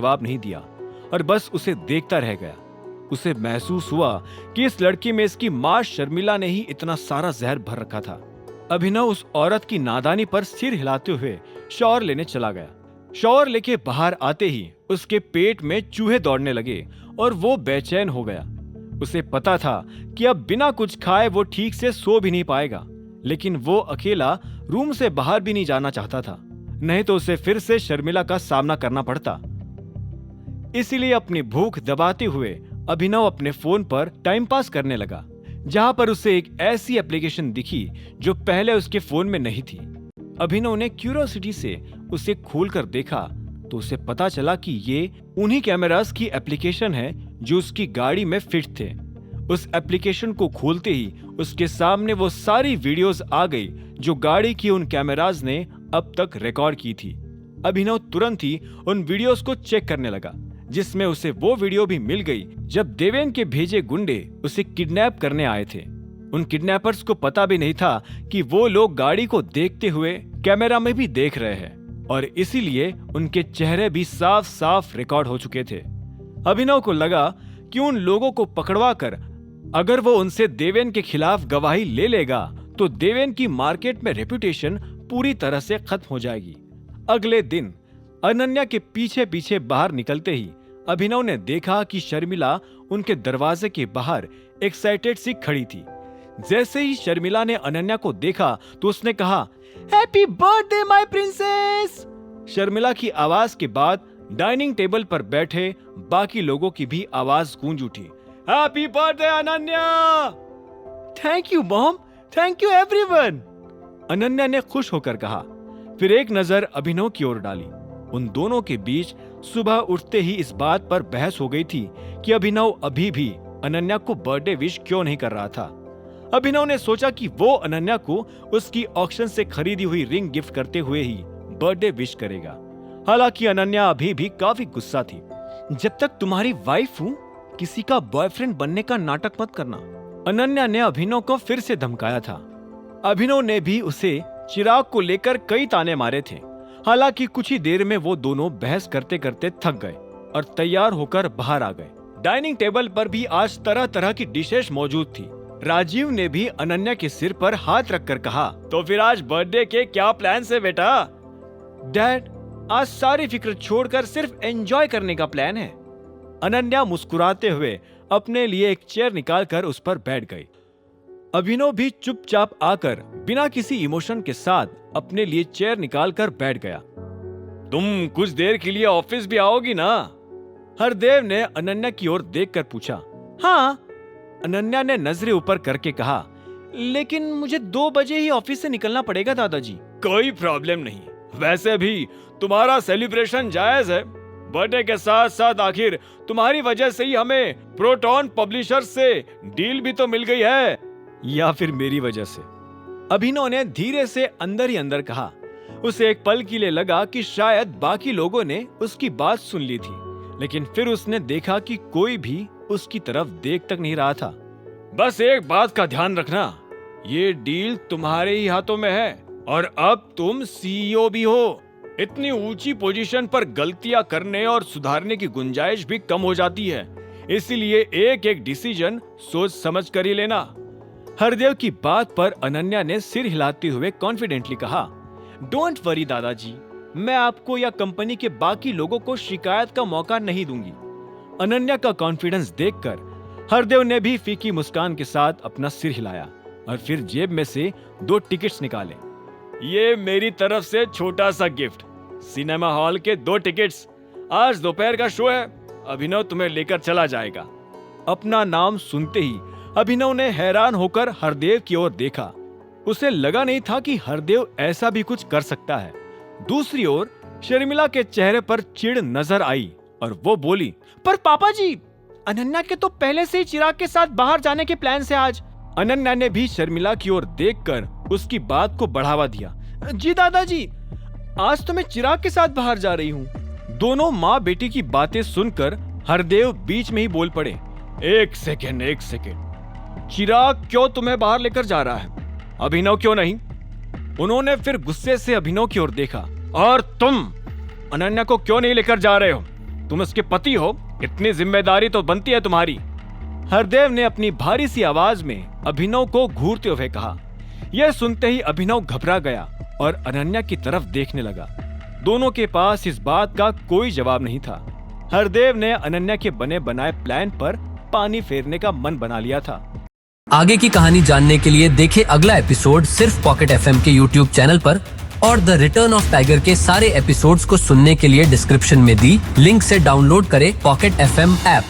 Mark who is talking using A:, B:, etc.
A: जवाब नहीं दिया और बस उसे देखता रह गया। उसे महसूस हुआ कि इस लड़की में इसकी मां शर्मिला ने ही इतना सारा जहर भर रखा था। अभिनव उस औरत की नादानी पर सिर हिलाते हुए शॉवर लेने चला गया। शॉवर लेके बाहर आते ही उसके पेट में चूहे दौड़ने लगे और वो बेचैन हो गया। उसे पता था कि अब बिना कुछ खाए वो ठीक से सो भी नहीं पाएगा, लेकिन वो अकेला रूम से बाहर भी नहीं जाना चाहता था, नहीं तो उसे फिर से शर्मिला का सामना करना पड़ता। इसीलिए अपनी भूख दबाते हुए अभिनव अपने फोन पर टाइम पास करने लगा, जहां पर उसे एक ऐसी एप्लीकेशन दिखी जो पहले उसके फोन में नहीं थी। अभिनव ने क्यूरियोसिटी से उसे खोलकर देखा तो उसे पता चला कि ये उन्हीं कैमरास की एप्लीकेशन है जो उसकी गाड़ी में फिट थे। उस एप्लीकेशन को खोलते ही उसके सामने वो सारी वीडियोस आ गई जो गाड़ी की उन कैमरास ने अब तक रिकॉर्ड की थी। अभिनव तुरंत ही उन वीडियोस को चेक करने लगा, जिसमें उसे वो वीडियो भी मिल गई जब देवेन के भेजे गुंडे उसे किडनैप करने आए थे। उन किडनैपर्स को पता भी नहीं था कि वो लोग गाड़ी को देखते हुए कैमरा में भी देख रहे हैं और इसीलिए उनके चेहरे भी साफ साफ रिकॉर्ड हो चुके थे। अभिनव को लगा कि उन लोगों को पकड़वा कर अगर वो उनसे देवेन के खिलाफ गवाही ले लेगा तो देवेन की मार्केट में रेपुटेशन पूरी तरह से खत्म हो जाएगी। अगले दिन अनन्या के पीछे पीछे बाहर निकलते ही अभिनव ने देखा कि शर्मिला उनके दरवाजे के बाहर एक्साइटेड सी खड़ी थी। जैसे ही शर्मिला ने अनन्या को देखा तो उसने कहा, happy birthday my princess. Sharmila की आवाज के बाद डाइनिंग टेबल पर बैठे बाकी लोगों की भी आवाज गूंज उठी, happy birthday Ananya. Thank you mom, thank you everyone, Ananya ने खुश होकर कहा। फिर एक नजर अभिनव की ओर डाली। उन दोनों के बीच सुबह उठते ही इस बात पर बहस हो गई थी कि अभिनव अभी भी अनन्या को बर्थडे विश क्यों नहीं कर रहा था। अभिनव ने सोचा कि वो अनन्या को उसकी ऑक्शन से खरीदी हुई रिंग गिफ्ट करते हुए ही बर्थडे विश करेगा। हालांकि अनन्या अभी भी काफी गुस्सा थी। जब तक तुम्हारी वाइफ हूँ, किसी का बॉयफ्रेंड बनने का नाटक मत करना, अनन्या ने अभिनव को फिर से धमकाया था। अभिनव ने भी उसे चिराग को लेकर कई ताने मारे थे। हालांकि कुछ ही देर में वो दोनों बहस करते करते थक गए और तैयार होकर बाहर आ गए। डाइनिंग टेबल पर भी आज तरह तरह की डिशेस मौजूद थी। राजीव ने भी अनन्या के सिर पर हाथ रखकर कहा, तो फिर आज बर्थडे के क्या प्लान है बेटा? डैड, आज सारी फिक्र छोड़कर सिर्फ एंजॉय करने का प्लान है। अनन्या मुस्कुराते हुए अपने लिए एक चेयर निकालकर उस पर बैठ गई। अभिनव भी चुपचाप आकर बिना किसी इमोशन के साथ अपने लिए चेयर निकालकर बैठ गया। तुम कुछ देर के लिए ऑफिस भी आओगी ना? हरदेव ने अनन्या की ओर देखकर पूछा। हाँ, अनन्या ने नजरें ऊपर करके कहा, लेकिन मुझे 2 बजे ही ऑफिस से निकलना पड़ेगा दादाजी। कोई प्रॉब्लम नहीं, वैसे भी तुम्हारा सेलिब्रेशन जायज है। बर्थडे के साथ साथ आखिर तुम्हारी वजह से ही हमें प्रोटॉन पब्लिशर से डील भी तो मिल गई है, या फिर मेरी वजह से? अभिनव ने धीरे से अंदर ही अंदर कहा। उसे एक पल के लिए लगा कि शायद बाकी लोगों ने उसकी बात सुन ली थी, लेकिन फिर उसने देखा कि कोई भी उसकी तरफ देख तक नहीं रहा था। बस एक बात का ध्यान रखना, ये डील तुम्हारे ही हाथों में है और अब तुम सीईओ भी हो। इतनी ऊंची पोजीशन पर गलतियां करने और सुधारने की गुंजाइश भी कम हो जाती है, इसीलिए एक एक डिसीजन सोच समझ कर ही लेना। हरदेव की बात पर अनन्या ने सिर हिलाते हुए कॉन्फिडेंटली कहा, डोंट वरी दादाजी, मैं आपको या कंपनी के बाकी लोगों को शिकायत का मौका नहीं दूंगी। अनन्या का कॉन्फिडेंस देखकर हरदेव ने भी फीकी मुस्कान के साथ अपना सिर हिलाया और फिर जेब में से 2 टिकट्स निकाले। ये मेरी तरफ से छोटा सा गिफ्ट, सिनेमा हॉल के 2 टिकट्स। आज दोपहर का शो है, अभिनव तुम्हें लेकर चला जाएगा। अपना नाम सुनते ही अभिनव ने हैरान होकर हरदेव की ओर देखा। उसे लगा नहीं था कि हरदेव ऐसा भी कुछ कर सकता है। दूसरी ओर शर्मिला के चेहरे पर चिढ़ नजर आई और वो बोली, पर पापा जी, अनन्या के तो पहले से ही चिराग के साथ बाहर जाने के प्लान से आज। अनन्या ने भी शर्मिला की ओर देखकर उसकी बात को बढ़ावा दिया। जी दादाजी, आज तो मैं चिराग के साथ बाहर जा रही हूँ। दोनों माँ बेटी की बातें सुनकर हरदेव बीच में ही बोल पड़े, एक सेकेंड, चिराग क्यों तुम्हें बाहर लेकर जा रहा है, अभिनव क्यों नहीं? उन्होंने फिर गुस्से से अभिनव की ओर देखा, और तुम अनन्या को क्यों नहीं लेकर जा रहे हो? तुम उसके पति हो, इतनी जिम्मेदारी तो बनती है तुम्हारी। हरदेव ने अपनी भारी सी आवाज में अभिनव को घूरते हुए कहा। यह सुनते ही अभिनव घबरा गया और अनन्या की तरफ देखने लगा। दोनों के पास इस बात का कोई जवाब नहीं था। हरदेव ने अनन्या के बने बनाए प्लान पर पानी फेरने का मन बना लिया था।
B: आगे की कहानी जानने के लिए देखें अगला एपिसोड सिर्फ पॉकेट एफएम के यूट्यूब चैनल पर, और द रिटर्न ऑफ टाइगर के सारे एपिसोड्स को सुनने के लिए डिस्क्रिप्शन में दी लिंक से डाउनलोड करें पॉकेट एफएम ऐप।